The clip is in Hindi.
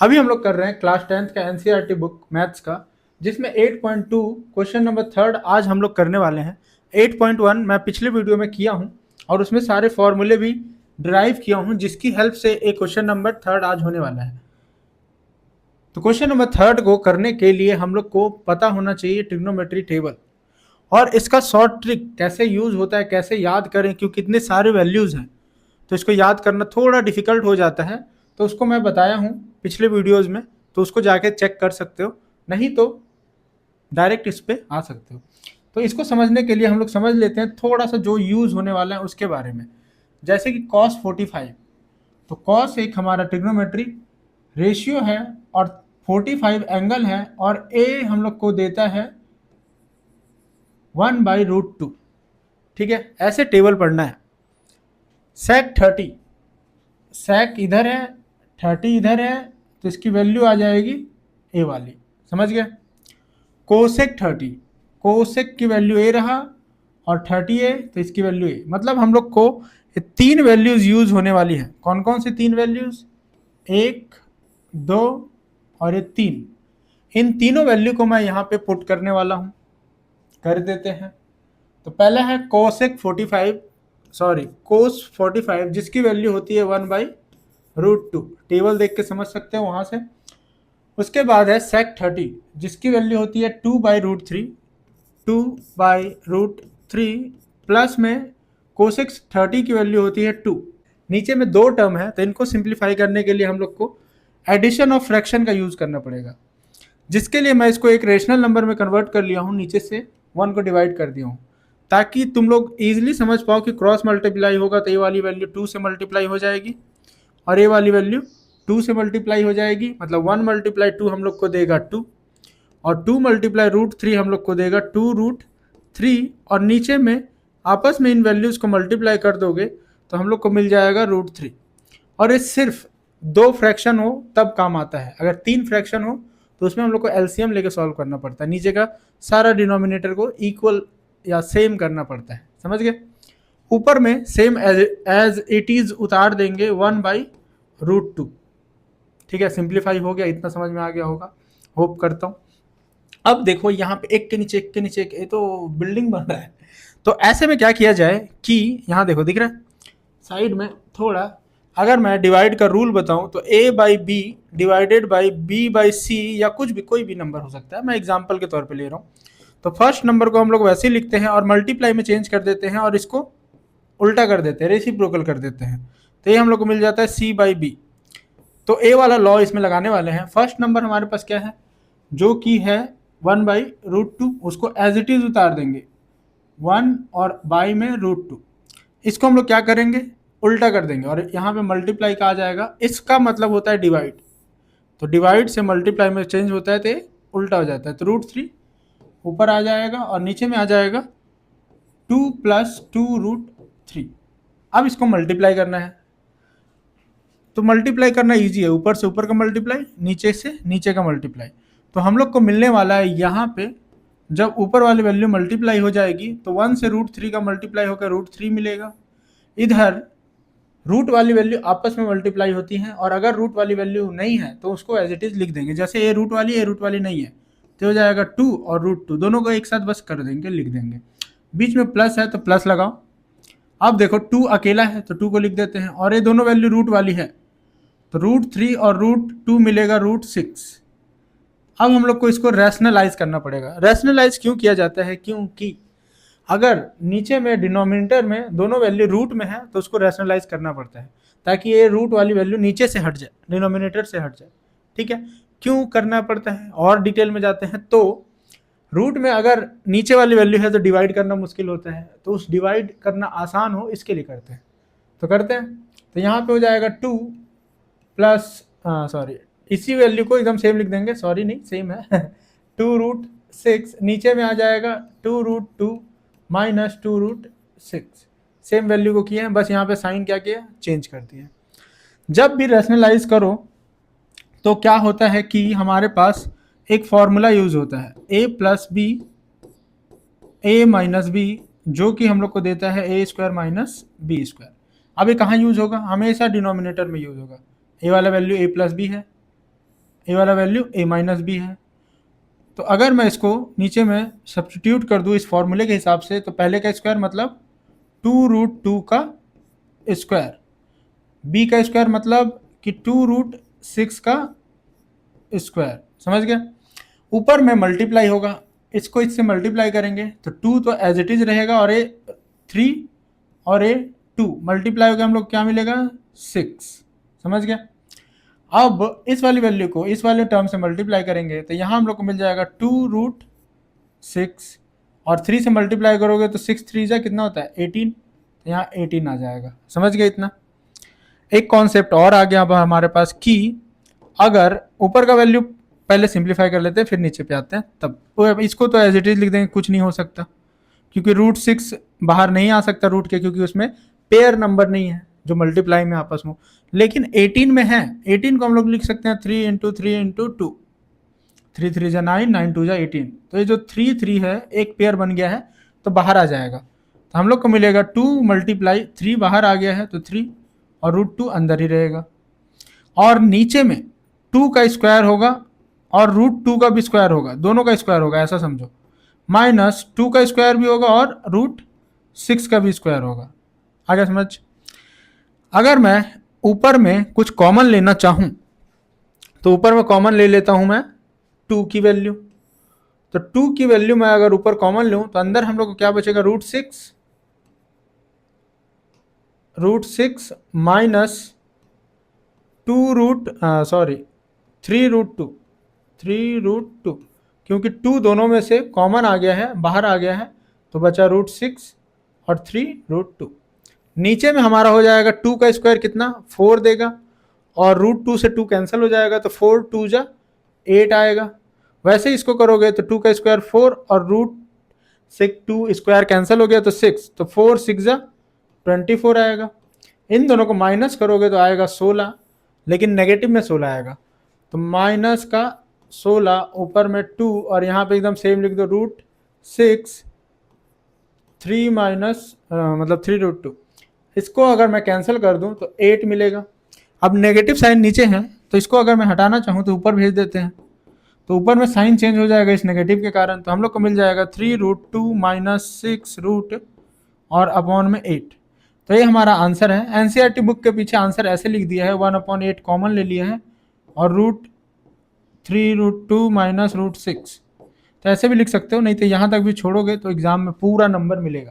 अभी हम लोग कर रहे हैं क्लास 10th का एनसीईआरटी बुक मैथ्स का, जिसमें 8.2 क्वेश्चन नंबर 3 आज हम लोग करने वाले हैं। 8.1 मैं पिछले वीडियो में किया हूं और उसमें सारे फॉर्मूले भी ड्राइव किया हूं, जिसकी हेल्प से एक क्वेश्चन नंबर 3 आज होने वाला है। तो क्वेश्चन नंबर 3 को करने के लिए हम लोग को पता होना चाहिए ट्रिग्नोमेट्री टेबल और इसका शॉर्ट ट्रिक कैसे यूज होता है, कैसे याद करें, क्योंकि कितने सारे वैल्यूज हैं तो इसको याद करना थोड़ा डिफिकल्ट हो जाता है। तो उसको मैं बताया हूँ पिछले वीडियोज़ में, तो उसको जाके चेक कर सकते हो, नहीं तो डायरेक्ट इस पर आ सकते हो। तो इसको समझने के लिए हम लोग समझ लेते हैं थोड़ा सा जो यूज़ होने वाला है उसके बारे में। जैसे कि cos 45, तो cos एक हमारा ट्रिग्नोमेट्री रेशियो है और 45 एंगल है और a हम लोग को देता है 1/√2। ठीक है, ऐसे टेबल पढ़ना है। sec 30, sec इधर है, 30 इधर है, तो इसकी वैल्यू आ जाएगी ए वाली, समझ गए। कोसेक 30, कोसेक की वैल्यू ए रहा और 30 ए, तो इसकी वैल्यू ए। मतलब हम लोग को ये 3 वैल्यूज यूज होने वाली है। कौन कौन सी 3 वैल्यूज? 1, 2 और ये 3। इन तीनों वैल्यू को मैं यहाँ पे पुट करने वाला हूँ, कर देते हैं। तो पहला है कोसेक 45, सॉरी कोस 45, जिसकी वैल्यू होती है 1/√2। टेबल देख के समझ सकते हो वहां से। उसके बाद है sec 30, जिसकी वैल्यू होती है 2/√3, 2/√3 प्लस में कोसेक 30 की वैल्यू होती है 2। नीचे में 2 टर्म है, तो इनको सिंप्लीफाई करने के लिए हम लोग को एडिशन ऑफ फ्रैक्शन का यूज करना पड़ेगा, जिसके लिए मैं इसको एक रेशनल नंबर में कन्वर्ट कर लिया हूँ, नीचे से 1 को डिवाइड कर दिया हूँ, ताकि तुम लोग इजीली समझ पाओ कि क्रॉस मल्टीप्लाई होगा तो ये वाली वैल्यू 2 से मल्टीप्लाई हो जाएगी और ये वाली वैल्यू 2 से मल्टीप्लाई हो जाएगी। मतलब 1 × 2 हम लोग को देगा 2 और 2 × √3 हम लोग को देगा 2√3, और नीचे में आपस में इन वैल्यूज़ को मल्टीप्लाई कर दोगे तो हम लोग को मिल जाएगा √3। और ये सिर्फ 2 फ्रैक्शन हो तब काम आता है। अगर 3 फ्रैक्शन हो तो उसमें हम लोग को एलसीएम लेके सॉल्व करना पड़ता है, नीचे का सारा डिनोमिनेटर को इक्वल या सेम करना पड़ता है, समझ गए। ऊपर में सेम एज इट इज उतार देंगे 1/√2। ठीक है, सिंप्लीफाई हो गया, इतना समझ में आ गया होगा, होप करता हूँ। अब देखो यहाँ पे एक के नीचे एक के नीचे एक, ये तो बिल्डिंग बन रहा है। तो ऐसे में क्या किया जाए कि यहाँ देखो, दिख रहा है साइड में थोड़ा, अगर मैं डिवाइड का रूल बताऊं तो a/b डिवाइडेड बाई b/c, या कुछ भी, कोई भी नंबर हो सकता है, मैं एग्जांपल के तौर पे ले रहा हूँ। तो फर्स्ट नंबर को हम लोग वैसे ही लिखते हैं और मल्टीप्लाई में चेंज कर देते हैं और इसको उल्टा कर देते हैं, रेसिप्रोकल कर देते हैं, तो ये हम लोग को मिल जाता है c/b। तो a वाला लॉ इसमें लगाने वाले हैं। फर्स्ट नंबर हमारे पास क्या है, जो कि है 1/√2, उसको एज इट इज उतार देंगे 1 और बाई में √2। इसको हम लोग क्या करेंगे, उल्टा कर देंगे और यहाँ पे मल्टीप्लाई का आ जाएगा। इसका मतलब होता है डिवाइड, तो डिवाइड से मल्टीप्लाई में चेंज होता है तो उल्टा हो जाता है। तो √3 ऊपर आ जाएगा और नीचे में आ जाएगा 2 + 2√3। अब इसको मल्टीप्लाई करना है, तो मल्टीप्लाई करना इजी है, ऊपर से ऊपर का मल्टीप्लाई, नीचे से नीचे का मल्टीप्लाई। तो हम लोग को मिलने वाला है यहाँ पे, जब ऊपर वाली वैल्यू मल्टीप्लाई हो जाएगी तो 1 से √3 का मल्टीप्लाई होकर √3 मिलेगा। इधर रूट वाली वैल्यू आपस में मल्टीप्लाई होती हैं, और अगर रूट वाली वैल्यू नहीं है तो उसको एज इट इज लिख देंगे। जैसे ए रूट वाली नहीं है तो हो जाएगा 2 और √2, दोनों को एक साथ बस कर देंगे, लिख देंगे। बीच में प्लस है तो प्लस लगाओ। अब देखो 2 अकेला है तो 2 को लिख देते हैं, और ये दोनों वैल्यू रूट वाली है तो √3 और √2 मिलेगा √6। अब हम लोग को इसको रैशनलाइज करना पड़ेगा। रैशनलाइज क्यों किया जाता है, क्योंकि अगर नीचे में डिनोमिनेटर में दोनों वैल्यू रूट में है तो उसको रैशनलाइज करना पड़ता है, ताकि ये रूट वाली वैल्यू नीचे से हट जाए, डिनोमिनेटर से हट जाए। ठीक है, क्यों करना पड़ता है और डिटेल में जाते हैं। तो रूट में अगर नीचे वाली वैल्यू है तो डिवाइड करना मुश्किल होता है, तो उस डिवाइड करना आसान हो इसके लिए करते हैं, तो करते हैं। तो यहाँ पे हो जाएगा 2 प्लस, सॉरी इसी वैल्यू को एकदम सेम लिख देंगे, सॉरी नहीं सेम है 2√6, नीचे में आ जाएगा 2√2 माइनस 2√6। सेम वैल्यू को किए हैं, बस यहाँ पे साइन क्या किया, चेंज कर दिया। जब भी रैशनलाइज करो तो क्या होता है कि हमारे पास एक फॉर्मूला यूज होता है a + b a - b, जो कि हम लोग को देता है a² - b²। अब ये कहाँ यूज होगा, हमेशा डिनोमिनेटर में यूज होगा। a वाला वैल्यू a + b है, ए वाला वैल्यू ए माइनस बी है। तो अगर मैं इसको नीचे में सब्स्टिट्यूट कर दूँ इस फॉर्मूले के हिसाब से, तो पहले का स्क्वायर मतलब 2√2 का स्क्वायर, बी का स्क्वायर मतलब कि 2√6 का स्क्वायर, समझ गया। ऊपर में मल्टीप्लाई होगा, इसको इससे मल्टीप्लाई करेंगे तो 2 तो एज इट इज रहेगा, और ए 3 और ए 2 मल्टीप्लाई होगा, हम लोग क्या मिलेगा 6, समझ गया। अब इस वाली वैल्यू को इस वाले टर्म से मल्टीप्लाई करेंगे तो यहाँ हम लोग को मिल जाएगा 2√6, और 3 से मल्टीप्लाई करोगे तो 6 3 जा कितना होता है 18, तो यहाँ 18 आ जाएगा, समझ गए इतना। एक कॉन्सेप्ट और आ गया अब हमारे पास कि अगर ऊपर का वैल्यू पहले सिंप्लीफाई कर लेते हैं फिर नीचे पे आते हैं, तब तो इसको तो एज इट इज लिख देंगे, कुछ नहीं हो सकता, क्योंकि √6 बाहर नहीं आ सकता रूट के, क्योंकि उसमें पेयर नंबर नहीं है जो मल्टीप्लाई में आपस में, लेकिन 18 में है। 18 को हम लोग लिख सकते हैं 3 × 3 × 2, 3 3 जा 9, 9 2 जा 18, तो ये जो 3 3 है एक पेयर बन गया है तो बाहर आ जाएगा, तो हम लोग को मिलेगा 2 × 3 बाहर आ गया है तो 3, और √2 अंदर ही रहेगा, और नीचे में 2 का स्क्वायर होगा और √2 का भी स्क्वायर होगा, दोनों का स्क्वायर होगा ऐसा समझो, -2 का स्क्वायर भी होगा और √6 का भी स्क्वायर होगा। आगे समझ। अगर मैं ऊपर में कुछ कॉमन लेना चाहूं तो ऊपर में कॉमन ले लेता हूं मैं 2 की वैल्यू, तो 2 की वैल्यू मैं अगर ऊपर कॉमन लूं तो अंदर हम लोग को क्या बचेगा √6 माइनस 3√2, क्योंकि 2 दोनों में से कॉमन आ गया है, बाहर आ गया है, तो बचा √6 और 3√2। नीचे में हमारा हो जाएगा 2 का स्क्वायर कितना 4 देगा, और √2 से 2 कैंसिल हो जाएगा तो 4 2 जा 8 आएगा। वैसे ही इसको करोगे तो 2 का स्क्वायर 4 और √2 स्क्वायर कैंसिल हो गया तो 6, तो 4 6 जा 24 आएगा। इन दोनों को माइनस करोगे तो आएगा 16, लेकिन नेगेटिव में 16 आएगा, तो माइनस का 16 ऊपर में 2 और यहाँ पे एकदम सेम लिख दो √6 3 माइनस मतलब 3√2। इसको अगर मैं कैंसिल कर दूं तो 8 मिलेगा। अब नेगेटिव साइन नीचे है तो इसको अगर मैं हटाना चाहूँ तो ऊपर भेज देते हैं, तो ऊपर में साइन चेंज हो जाएगा इस नेगेटिव के कारण, तो हम लोग को मिल जाएगा 3√2 माइनस 6 रूट और अपॉन में 8। तो ये हमारा आंसर है। एनसीईआरटी बुक के पीछे आंसर ऐसे लिख दिया है 1/8 कॉमन ले लिया है और √3√2 माइनस √6, तो ऐसे भी लिख सकते हो, नहीं तो यहाँ तक भी छोड़ोगे तो एग्जाम में पूरा नंबर मिलेगा।